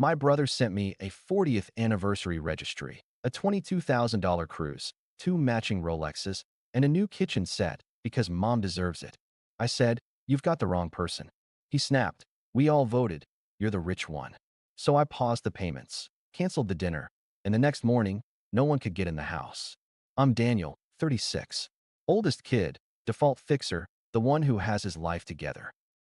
My brother sent me a 40th anniversary registry, a $22,000 cruise, two matching Rolexes, and a new kitchen set because mom deserves it. I said, "You've got the wrong person." He snapped, "We all voted. You're the rich one." So I paused the payments, canceled the dinner, and the next morning, no one could get in the house. I'm Daniel, 36. Oldest kid, default fixer, the one who has his life together.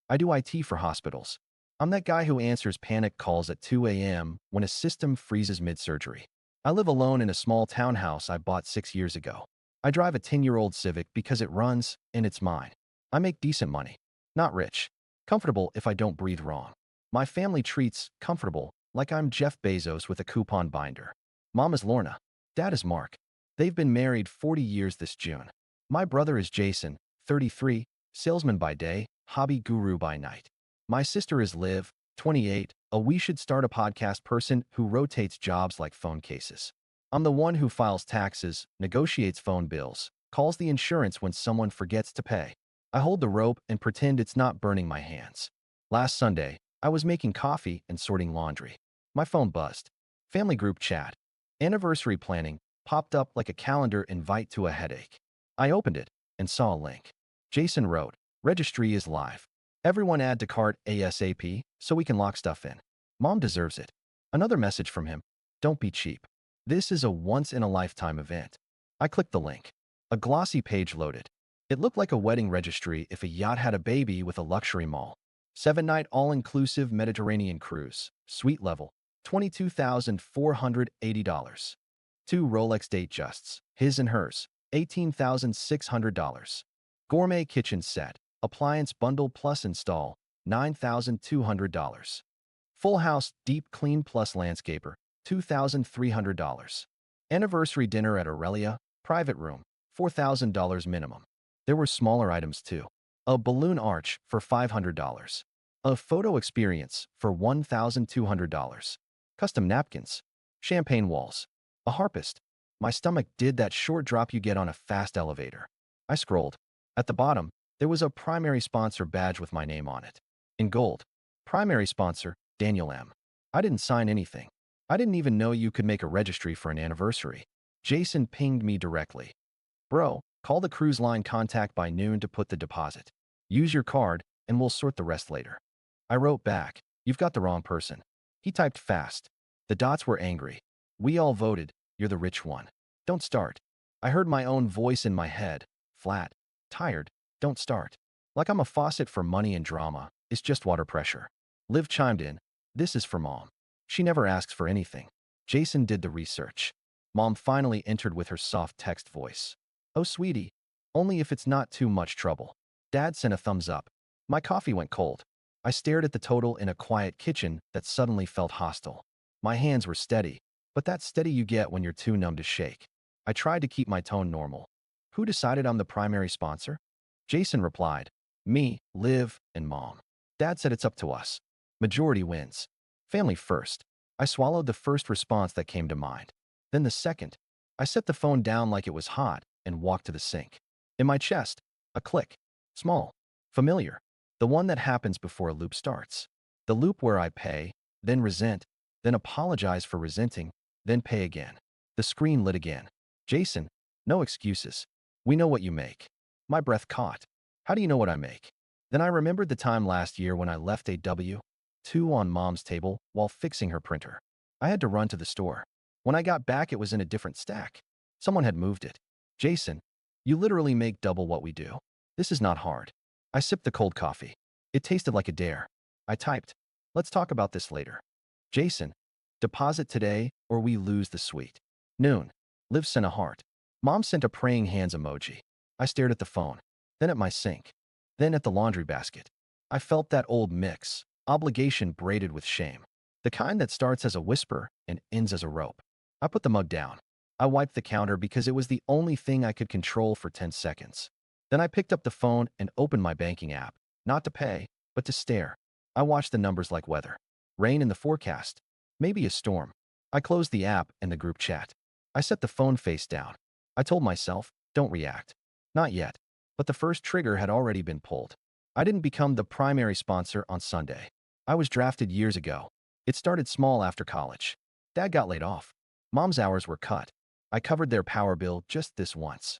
I do IT for hospitals. I'm that guy who answers panic calls at 2 a.m. when a system freezes mid-surgery. I live alone in a small townhouse I bought 6 years ago. I drive a 10-year-old Civic because it runs, and it's mine. I make decent money. Not rich. Comfortable if I don't breathe wrong. My family treats comfortable like I'm Jeff Bezos with a coupon binder. Mom is Lorna. Dad is Mark. They've been married 40 years this June. My brother is Jason, 33, salesman by day, hobby guru by night. My sister is Liv, 28, a we should start a podcast person who rotates jobs like phone cases. I'm the one who files taxes, negotiates phone bills, calls the insurance when someone forgets to pay. I hold the rope and pretend it's not burning my hands. Last Sunday, I was making coffee and sorting laundry. My phone buzzed. Family group chat. Anniversary planning popped up like a calendar invite to a headache. I opened it and saw a link. Jason wrote, "Registry is live. Everyone add to cart ASAP so we can lock stuff in. Mom deserves it." Another message from him, "Don't be cheap. This is a once-in-a-lifetime event." I clicked the link. A glossy page loaded. It looked like a wedding registry if a yacht had a baby with a luxury mall. 7-night all-inclusive Mediterranean cruise, suite level, $22,480. Two Rolex date justs, his and hers, $18,600. Gourmet kitchen set, appliance bundle plus install, $9,200. Full house deep clean plus landscaper, $2,300. Anniversary dinner at Aurelia, private room, $4,000 minimum. There were smaller items too. A balloon arch for $500. A photo experience for $1,200. Custom napkins. Champagne walls. A harpist. My stomach did that short drop you get on a fast elevator. I scrolled. At the bottom, there was a primary sponsor badge with my name on it. In gold. Primary sponsor, Daniel M. I didn't sign anything. I didn't even know you could make a registry for an anniversary. Jason pinged me directly. "Bro, call the cruise line contact by noon to put the deposit. Use your card, and we'll sort the rest later." I wrote back, "You've got the wrong person." He typed fast. The dots were angry. "We all voted. You're the rich one. Don't start." I heard my own voice in my head, flat, tired. "Don't start." Like I'm a faucet for money and drama. It's just water pressure. Liv chimed in, "This is for Mom. She never asks for anything." Jason did the research. Mom finally entered with her soft text voice. "Oh, sweetie. Only if it's not too much trouble." Dad sent a thumbs up. My coffee went cold. I stared at the total in a quiet kitchen that suddenly felt hostile. My hands were steady, but that steady you get when you're too numb to shake. I tried to keep my tone normal. "Who decided I'm the primary sponsor?" Jason replied, "Me, Liv, and Mom." Dad said, "It's up to us. Majority wins. Family first." I swallowed the first response that came to mind. Then the second. I set the phone down like it was hot and walked to the sink. In my chest, a click. Small. Familiar. The one that happens before a loop starts. The loop where I pay, then resent, then apologize for resenting, then pay again. The screen lit again. "Jason, no excuses. We know what you make." My breath caught. "How do you know what I make?" Then I remembered the time last year when I left a W-2 on Mom's table while fixing her printer. I had to run to the store. When I got back, it was in a different stack. Someone had moved it. "Jason, you literally make double what we do. This is not hard." I sipped the cold coffee. It tasted like a dare. I typed, "Let's talk about this later." Jason, "Deposit today or we lose the suite." Noon. Liv sent a heart. Mom sent a praying hands emoji. I stared at the phone, then at my sink, then at the laundry basket. I felt that old mix, obligation braided with shame. The kind that starts as a whisper and ends as a rope. I put the mug down. I wiped the counter because it was the only thing I could control for 10 seconds. Then I picked up the phone and opened my banking app, not to pay, but to stare. I watched the numbers like weather. Rain in the forecast. Maybe a storm. I closed the app and the group chat. I set the phone face down. I told myself, don't react. Not yet. But the first trigger had already been pulled. I didn't become the primary sponsor on Sunday. I was drafted years ago. It started small after college. Dad got laid off. Mom's hours were cut. I covered their power bill just this once.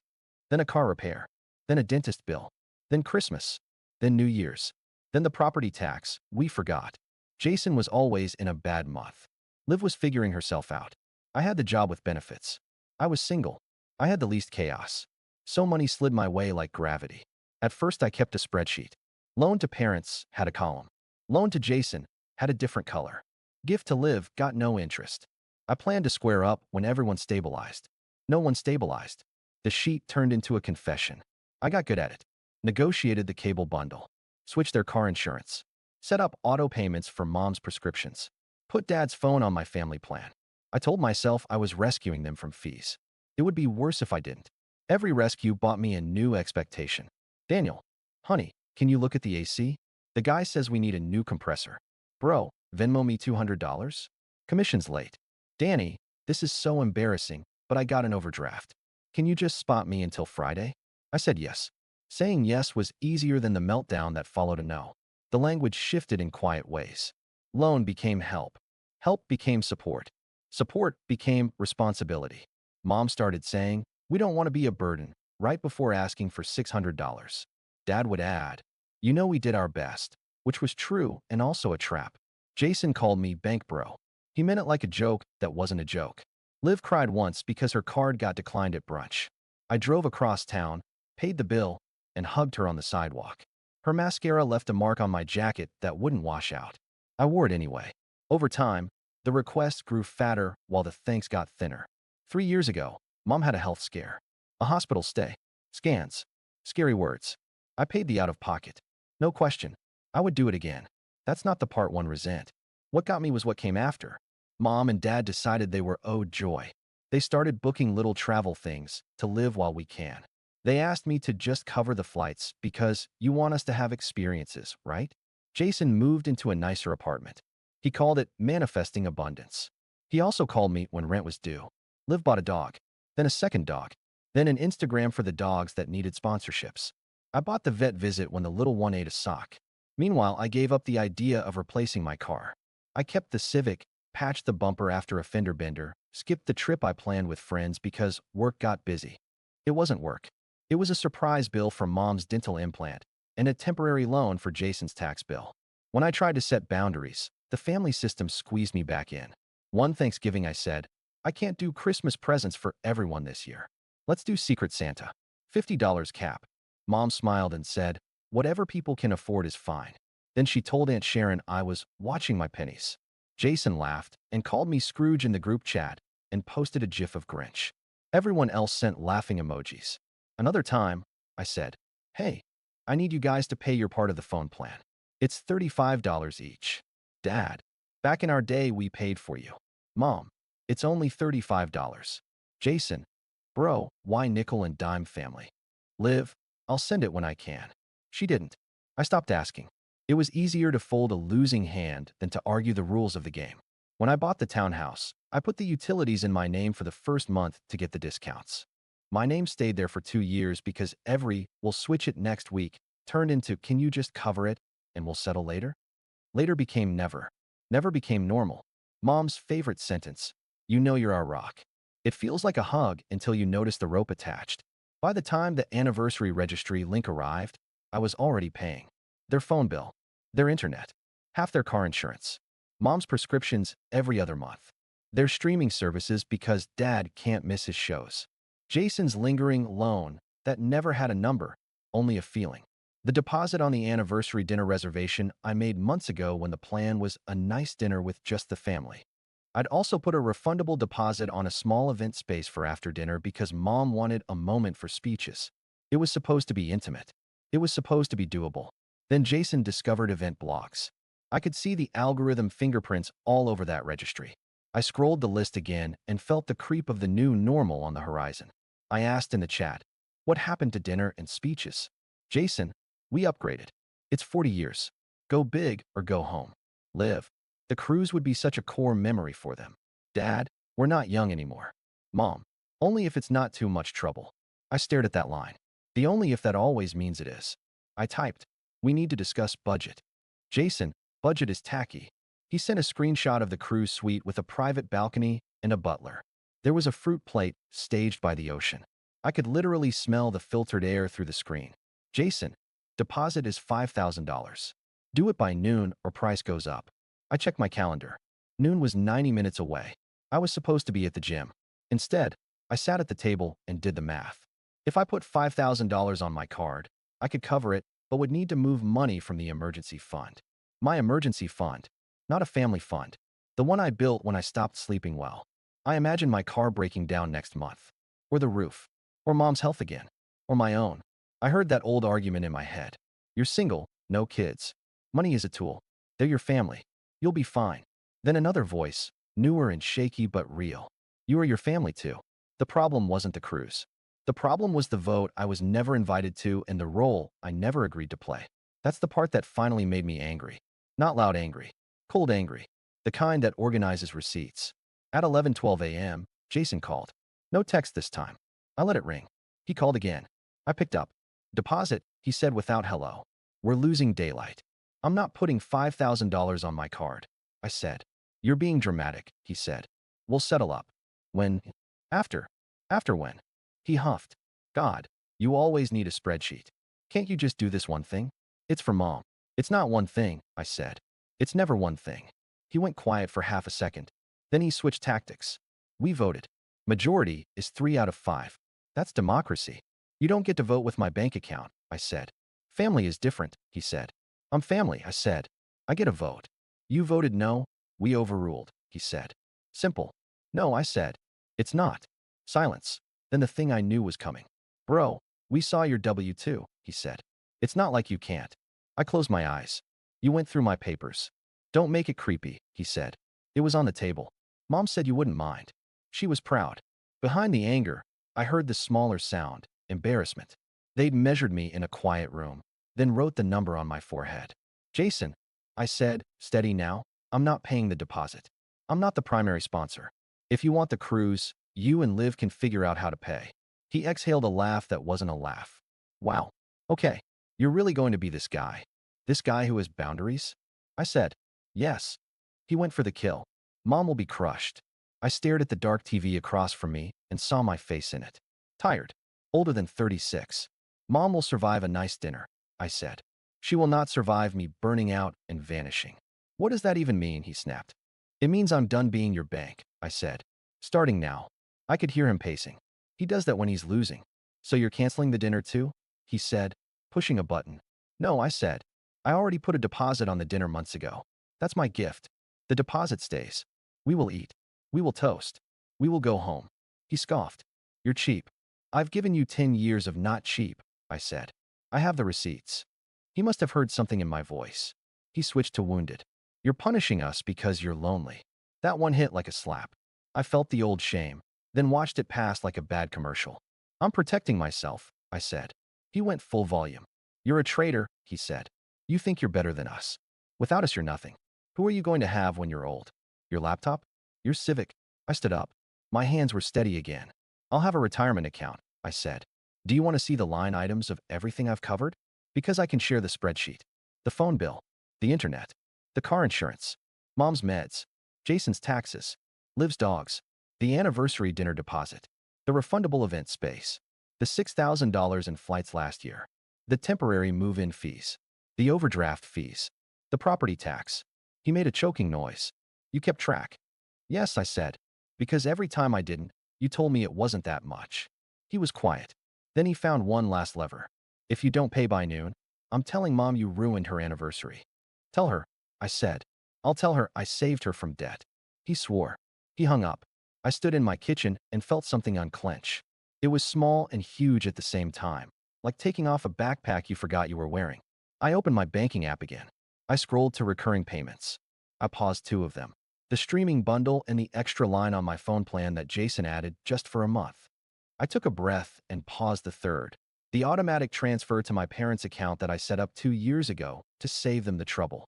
Then a car repair. Then a dentist bill. Then Christmas. Then New Year's. Then the property tax. We forgot. Jason was always in a bad month. Liv was figuring herself out. I had the job with benefits. I was single. I had the least chaos. So money slid my way like gravity. At first I kept a spreadsheet. Loan to parents had a column. Loan to Jason had a different color. Gift to Liv got no interest. I planned to square up when everyone stabilized. No one stabilized. The sheet turned into a confession. I got good at it. Negotiated the cable bundle. Switched their car insurance. Set up auto payments for mom's prescriptions. Put dad's phone on my family plan. I told myself I was rescuing them from fees. It would be worse if I didn't. Every rescue bought me a new expectation. Daniel, honey, can you look at the AC? The guy says we need a new compressor. Bro, Venmo me $200? Commission's late. Danny, this is so embarrassing, but I got an overdraft. Can you just spot me until Friday? I said yes. Saying yes was easier than the meltdown that followed a no. The language shifted in quiet ways. Loan became help. Help became support. Support became responsibility. Mom started saying, "We don't want to be a burden," right before asking for $600. Dad would add, "You know we did our best," which was true and also a trap. Jason called me bank bro. He meant it like a joke that wasn't a joke. Liv cried once because her card got declined at brunch. I drove across town, paid the bill, and hugged her on the sidewalk. Her mascara left a mark on my jacket that wouldn't wash out. I wore it anyway. Over time, the requests grew fatter while the thanks got thinner. 3 years ago, Mom had a health scare. A hospital stay. Scans. Scary words. I paid the out-of-pocket. No question. I would do it again. That's not the part one resent. What got me was what came after. Mom and Dad decided they were owed joy. They started booking little travel things to live while we can. They asked me to just cover the flights because you want us to have experiences, right? Jason moved into a nicer apartment. He called it manifesting abundance. He also called me when rent was due. Liv bought a dog, then a second dog, then an Instagram for the dogs that needed sponsorships. I bought the vet visit when the little one ate a sock. Meanwhile, I gave up the idea of replacing my car. I kept the Civic, patched the bumper after a fender bender, skipped the trip I planned with friends because work got busy. It wasn't work. It was a surprise bill for Mom's dental implant and a temporary loan for Jason's tax bill. When I tried to set boundaries, the family system squeezed me back in. One Thanksgiving I said, "I can't do Christmas presents for everyone this year. Let's do Secret Santa. $50 cap." Mom smiled and said, "Whatever people can afford is fine." Then she told Aunt Sharon I was watching my pennies. Jason laughed and called me Scrooge in the group chat and posted a gif of Grinch. Everyone else sent laughing emojis. Another time, I said, "Hey, I need you guys to pay your part of the phone plan. It's $35 each." Dad, "Back in our day, we paid for you." Mom, "It's only $35. Jason, "Bro, why nickel and dime family?" Liv, "I'll send it when I can." She didn't. I stopped asking. It was easier to fold a losing hand than to argue the rules of the game. When I bought the townhouse, I put the utilities in my name for the first month to get the discounts. My name stayed there for 2 years because every "we'll switch it next week" turned into "can you just cover it and we'll settle later?" Later became never. Never became normal. Mom's favorite sentence, "You know you're our rock." It feels like a hug until you notice the rope attached. By the time the anniversary registry link arrived, I was already paying. Their phone bill, their internet, half their car insurance, Mom's prescriptions every other month, their streaming services because Dad can't miss his shows, Jason's lingering loan that never had a number, only a feeling. The deposit on the anniversary dinner reservation I made months ago when the plan was a nice dinner with just the family. I'd also put a refundable deposit on a small event space for after dinner because Mom wanted a moment for speeches. It was supposed to be intimate. It was supposed to be doable. Then Jason discovered event blogs. I could see the algorithm fingerprints all over that registry. I scrolled the list again and felt the creep of the new normal on the horizon. I asked in the chat, "What happened to dinner and speeches?" Jason, "We upgraded. It's 40 years. Go big or go home." Liv, "The cruise would be such a core memory for them." Dad, "We're not young anymore." Mom, "Only if it's not too much trouble." I stared at that line. The only if that always means it is. I typed, "We need to discuss budget." Jason, "Budget is tacky." He sent a screenshot of the cruise suite with a private balcony and a butler. There was a fruit plate staged by the ocean. I could literally smell the filtered air through the screen. Jason, deposit is $5,000. Do it by noon or price goes up. I checked my calendar. Noon was 90 minutes away. I was supposed to be at the gym. Instead, I sat at the table and did the math. If I put $5,000 on my card, I could cover it, but would need to move money from the emergency fund. My emergency fund, not a family fund. The one I built when I stopped sleeping well. I imagined my car breaking down next month. Or the roof. Or mom's health again. Or my own. I heard that old argument in my head. You're single, no kids. Money is a tool. They're your family. You'll be fine. Then another voice, newer and shaky but real. You are your family too. The problem wasn't the cruise. The problem was the vote I was never invited to and the role I never agreed to play. That's the part that finally made me angry. Not loud angry. Cold angry. The kind that organizes receipts. At 11:12 a.m., Jason called. No text this time. I let it ring. He called again. I picked up. Deposit, he said without hello. We're losing daylight. I'm not putting $5,000 on my card. I said. You're being dramatic, he said. We'll settle up. When? After. After when? He huffed. God, you always need a spreadsheet. Can't you just do this one thing? It's for mom. It's not one thing, I said. It's never one thing. He went quiet for half a second. Then he switched tactics. We voted. Majority is 3 out of 5. That's democracy. You don't get to vote with my bank account, I said. Family is different, he said. I'm family, I said. I get a vote. You voted no, we overruled, he said. Simple. No, I said. It's not. Silence. Then the thing I knew was coming. Bro, we saw your W-2, he said. It's not like you can't. I closed my eyes. You went through my papers. Don't make it creepy, he said. It was on the table. Mom said you wouldn't mind. She was proud. Behind the anger, I heard the smaller sound, embarrassment. They'd measured me in a quiet room, then wrote the number on my forehead. Jason, I said, steady now. I'm not paying the deposit. I'm not the primary sponsor. If you want the cruise, you and Liv can figure out how to pay. He exhaled a laugh that wasn't a laugh. Wow. Okay. You're really going to be this guy? This guy who has boundaries? I said, yes. He went for the kill. Mom will be crushed. I stared at the dark TV across from me and saw my face in it. Tired. Older than 36. Mom will survive a nice dinner, I said. She will not survive me burning out and vanishing. What does that even mean? He snapped. It means I'm done being your bank, I said. Starting now. I could hear him pacing. He does that when he's losing. So you're canceling the dinner too? He said, pushing a button. No, I said. I already put a deposit on the dinner months ago. That's my gift. The deposit stays. We will eat. We will toast. We will go home. He scoffed. You're cheap. I've given you 10 years of not cheap, I said. I have the receipts. He must have heard something in my voice. He switched to wounded. You're punishing us because you're lonely. That one hit like a slap. I felt the old shame, then watched it pass like a bad commercial. I'm protecting myself, I said. He went full volume. You're a traitor, he said. You think you're better than us. Without us, you're nothing. Who are you going to have when you're old? Your laptop? Your Civic? I stood up. My hands were steady again. I'll have a retirement account, I said. Do you want to see the line items of everything I've covered? Because I can share the spreadsheet. The phone bill. The internet. The car insurance. Mom's meds. Jason's taxes. Liv's dogs. The anniversary dinner deposit. The refundable event space. The $6,000 in flights last year. The temporary move-in fees. The overdraft fees. The property tax. He made a choking noise. You kept track. Yes, I said. Because every time I didn't, you told me it wasn't that much. He was quiet. Then he found one last lever. If you don't pay by noon, I'm telling Mom you ruined her anniversary. Tell her, I said. I'll tell her I saved her from debt. He swore. He hung up. I stood in my kitchen and felt something unclench. It was small and huge at the same time, like taking off a backpack you forgot you were wearing. I opened my banking app again. I scrolled to recurring payments. I paused 2 of them. The streaming bundle and the extra line on my phone plan that Jason added just for a month. I took a breath and paused the third. The automatic transfer to my parents' account that I set up 2 years ago to save them the trouble.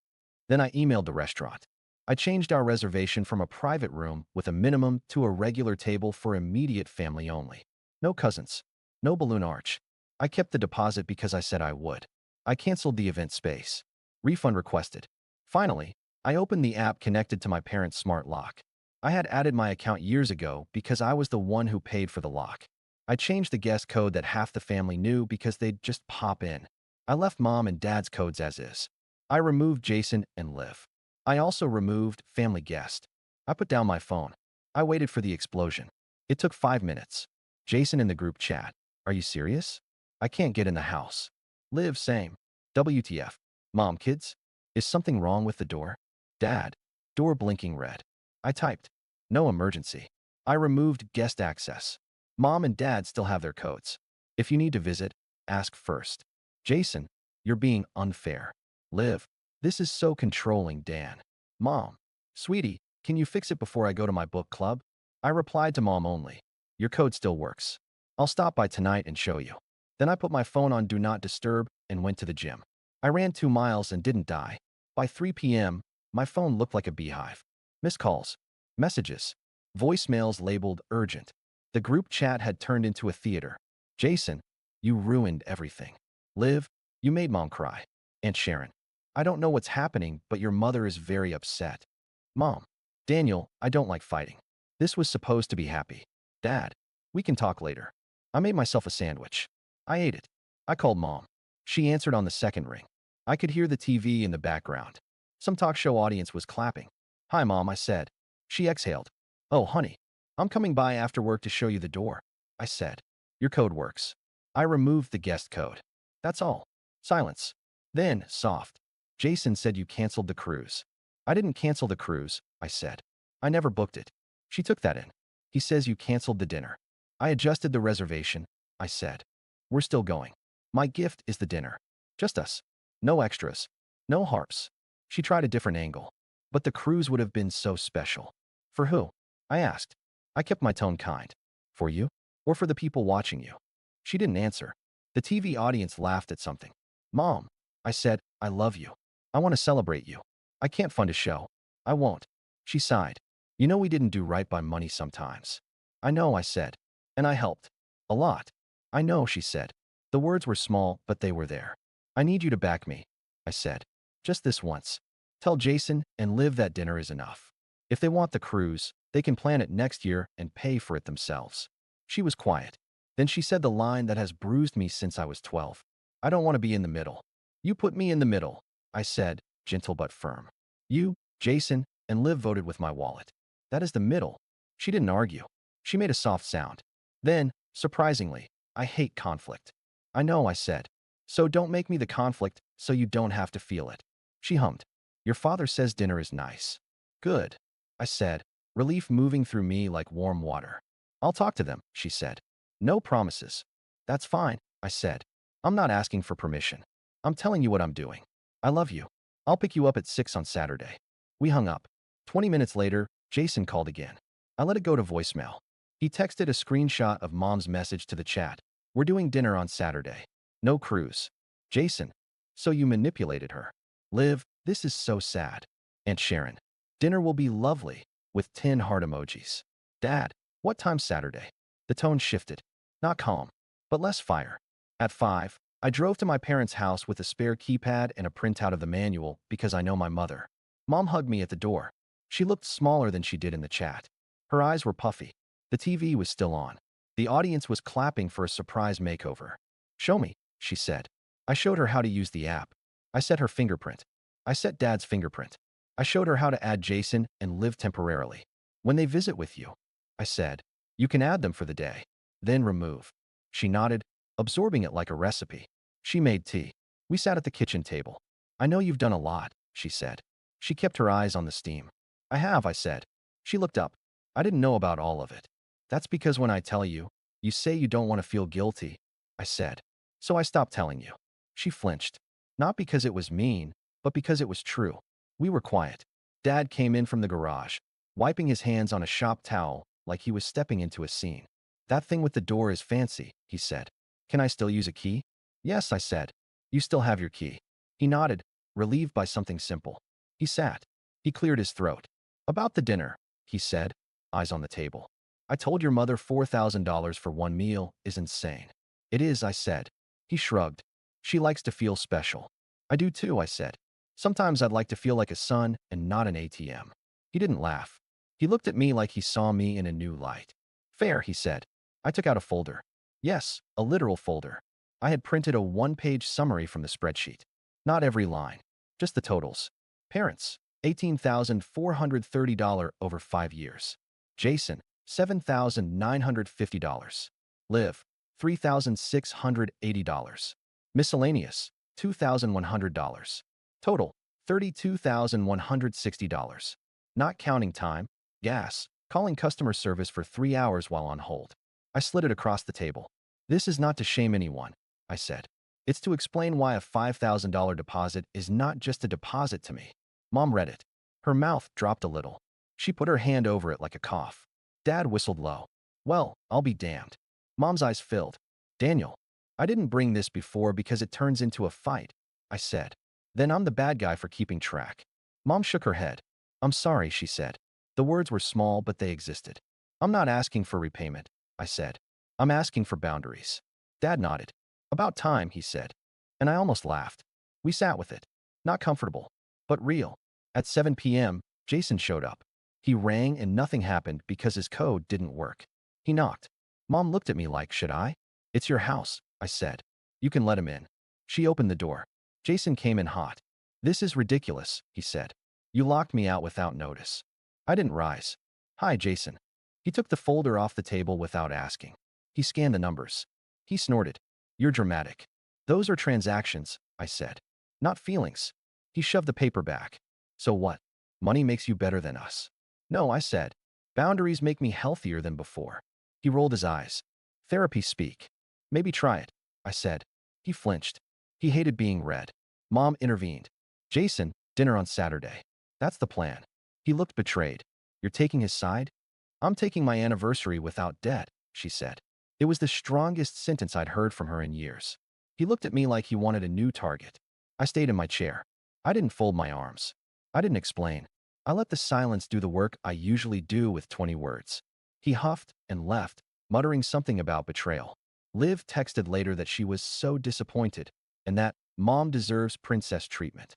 Then I emailed the restaurant. I changed our reservation from a private room with a minimum to a regular table for immediate family only. No cousins. No balloon arch. I kept the deposit because I said I would. I canceled the event space. Refund requested. Finally, I opened the app connected to my parents' smart lock. I had added my account years ago because I was the one who paid for the lock. I changed the guest code that half the family knew because they'd just pop in. I left mom and dad's codes as is. I removed Jason and Liv. I also removed family guest. I put down my phone. I waited for the explosion. It took 5 minutes. Jason in the group chat. Are you serious? I can't get in the house. Liv, same. WTF. Mom, kids? Is something wrong with the door? Dad. Door blinking red. I typed. No emergency. I removed guest access. Mom and dad still have their codes. If you need to visit, ask first. Jason, you're being unfair. Liv. This is so controlling, Dan. Mom. Sweetie, can you fix it before I go to my book club? I replied to mom only. Your code still works. I'll stop by tonight and show you. Then I put my phone on Do Not Disturb and went to the gym. I ran 2 miles and didn't die. By 3 p.m., my phone looked like a beehive. Missed calls, messages, voicemails labeled urgent. The group chat had turned into a theater. Jason, you ruined everything. Liv, you made mom cry. Aunt Sharon, I don't know what's happening, but your mother is very upset. Mom, Daniel, I don't like fighting. This was supposed to be happy. Dad, we can talk later. I made myself a sandwich. I ate it. I called mom. She answered on the second ring. I could hear the TV in the background. Some talk show audience was clapping. Hi, Mom, I said. She exhaled. Oh, honey, I'm coming by after work to show you the door. I said. Your code works. I removed the guest code. That's all. Silence. Then, soft. Jason said you canceled the cruise. I didn't cancel the cruise, I said. I never booked it. She took that in. He says you canceled the dinner. I adjusted the reservation, I said. We're still going. My gift is the dinner. Just us. No extras. No harps. She tried a different angle. But the cruise would have been so special. For who? I asked. I kept my tone kind. For you? Or for the people watching you? She didn't answer. The TV audience laughed at something. Mom, I said, I love you. I want to celebrate you. I can't fund a show. I won't. She sighed. You know we didn't do right by money sometimes. I know, I said. And I helped. A lot. I know, she said. The words were small, but they were there. I need you to back me, I said. Just this once. Tell Jason and Liv that dinner is enough. If they want the cruise, they can plan it next year and pay for it themselves. She was quiet. Then she said the line that has bruised me since I was 12. I don't want to be in the middle. You put me in the middle, I said, gentle but firm. You, Jason, and Liv voted with my wallet. That is the middle. She didn't argue. She made a soft sound. Then, surprisingly, I hate conflict. I know, I said. So don't make me the conflict so you don't have to feel it. She hummed. Your father says dinner is nice. Good, I said, relief moving through me like warm water. I'll talk to them, she said. No promises. That's fine, I said. I'm not asking for permission. I'm telling you what I'm doing. I love you. I'll pick you up at 6 on Saturday. We hung up. 20 minutes later, Jason called again. I let it go to voicemail. He texted a screenshot of mom's message to the chat. We're doing dinner on Saturday. No cruise. Jason, so you manipulated her. Liv, this is so sad. Aunt Sharon, dinner will be lovely, with 10 heart emojis. Dad, what time Saturday? The tone shifted. Not calm, but less fire. At 5, I drove to my parents' house with a spare keypad and a printout of the manual because I know my mother. Mom hugged me at the door. She looked smaller than she did in the chat. Her eyes were puffy. The TV was still on. The audience was clapping for a surprise makeover. Show me, she said. I showed her how to use the app. I set her fingerprint. I set Dad's fingerprint. I showed her how to add Jason and Liv temporarily. When they visit with you, I said, you can add them for the day. Then remove. She nodded, absorbing it like a recipe. She made tea. We sat at the kitchen table. I know you've done a lot, she said. She kept her eyes on the steam. I have, I said. She looked up. I didn't know about all of it. That's because when I tell you, you say you don't want to feel guilty, I said. So I stopped telling you. She flinched. Not because it was mean, but because it was true. We were quiet. Dad came in from the garage, wiping his hands on a shop towel like he was stepping into a scene. That thing with the door is fancy, he said. Can I still use a key? Yes, I said. You still have your key. He nodded, relieved by something simple. He sat. He cleared his throat. About the dinner, he said, eyes on the table. I told your mother $4,000 for one meal is insane. It is, I said. He shrugged. She likes to feel special. I do too, I said. Sometimes I'd like to feel like a son and not an ATM. He didn't laugh. He looked at me like he saw me in a new light. Fair, he said. I took out a folder. Yes, a literal folder. I had printed a one-page summary from the spreadsheet. Not every line, just the totals. Parents, $18,430 over 5 years. Jason, $7,950. Liv, $3,680. Miscellaneous, $2,100. Total, $32,160. Not counting time, gas, calling customer service for 3 hours while on hold. I slid it across the table. This is not to shame anyone, I said. It's to explain why a $5,000 deposit is not just a deposit to me. Mom read it. Her mouth dropped a little. She put her hand over it like a cough. Dad whistled low. Well, I'll be damned. Mom's eyes filled. Daniel, I didn't bring this before because it turns into a fight, I said. Then I'm the bad guy for keeping track. Mom shook her head. I'm sorry, she said. The words were small, but they existed. I'm not asking for repayment, I said. I'm asking for boundaries. Dad nodded. About time, he said. And I almost laughed. We sat with it. Not comfortable, but real. At 7 p.m., Jason showed up. He rang and nothing happened because his code didn't work. He knocked. Mom looked at me like, should I? It's your house, I said. You can let him in. She opened the door. Jason came in hot. This is ridiculous, he said. You locked me out without notice. I didn't rise. Hi, Jason. He took the folder off the table without asking. He scanned the numbers. He snorted. You're dramatic. Those are transactions, I said. Not feelings. He shoved the paper back. So what? Money makes you better than us. No, I said. Boundaries make me healthier than before. He rolled his eyes. Therapy speak. Maybe try it, I said. He flinched. He hated being read. Mom intervened. Jason, dinner on Saturday. That's the plan. He looked betrayed. You're taking his side? I'm taking my anniversary without debt, she said. It was the strongest sentence I'd heard from her in years. He looked at me like he wanted a new target. I stayed in my chair. I didn't fold my arms. I didn't explain. I let the silence do the work I usually do with 20 words. He huffed and left, muttering something about betrayal. Liv texted later that she was so disappointed and that Mom deserves princess treatment.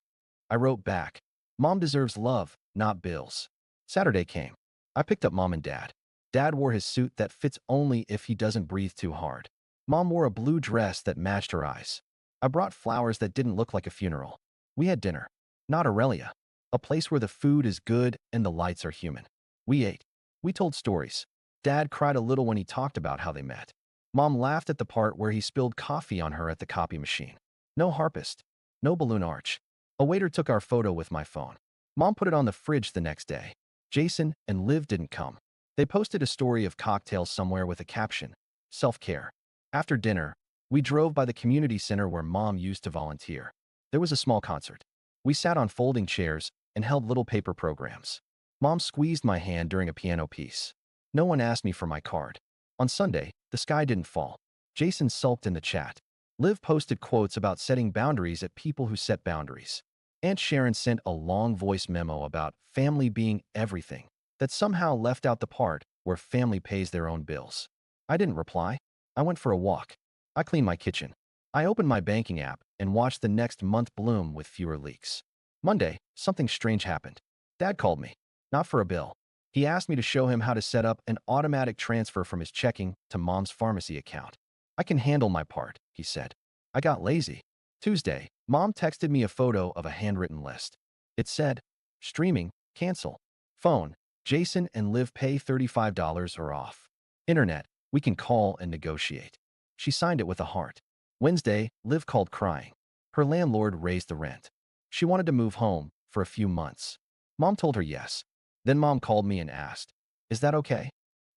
I wrote back, Mom deserves love, not bills. Saturday came. I picked up Mom and Dad. Dad wore his suit that fits only if he doesn't breathe too hard. Mom wore a blue dress that matched her eyes. I brought flowers that didn't look like a funeral. We had dinner. Not Aurelia. A place where the food is good and the lights are human. We ate. We told stories. Dad cried a little when he talked about how they met. Mom laughed at the part where he spilled coffee on her at the copy machine. No harpist. No balloon arch. A waiter took our photo with my phone. Mom put it on the fridge the next day. Jason and Liv didn't come. They posted a story of cocktails somewhere with a caption, self-care. After dinner, we drove by the community center where Mom used to volunteer. There was a small concert. We sat on folding chairs and held little paper programs. Mom squeezed my hand during a piano piece. No one asked me for my card. On Sunday, the sky didn't fall. Jason sulked in the chat. Liv posted quotes about setting boundaries at people who set boundaries. Aunt Sharon sent a long voice memo about family being everything that somehow left out the part where family pays their own bills. I didn't reply. I went for a walk. I cleaned my kitchen. I opened my banking app and watched the next month bloom with fewer leaks. Monday, something strange happened. Dad called me. Not for a bill. He asked me to show him how to set up an automatic transfer from his checking to Mom's pharmacy account. I can handle my part, he said. I got lazy. Tuesday, Mom texted me a photo of a handwritten list. It said, streaming, cancel. Phone, Jason and Liv pay $35 or off. Internet, we can call and negotiate. She signed it with a heart. Wednesday, Liv called crying. Her landlord raised the rent. She wanted to move home for a few months. Mom told her yes. Then Mom called me and asked, is that okay?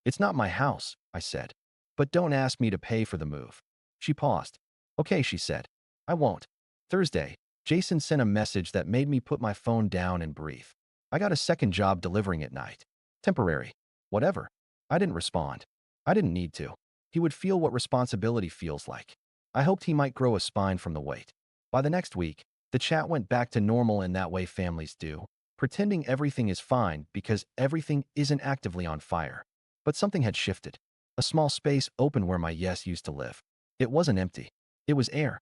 It's not my house, I said. But don't ask me to pay for the move. She paused. Okay, she said. I won't. Thursday, Jason sent a message that made me put my phone down and breathe. I got a second job delivering at night. Temporary. Whatever. I didn't respond. I didn't need to. He would feel what responsibility feels like. I hoped he might grow a spine from the weight. By the next week, the chat went back to normal in that way families do, pretending everything is fine because everything isn't actively on fire. But something had shifted. A small space opened where my yes used to live. It wasn't empty. It was air.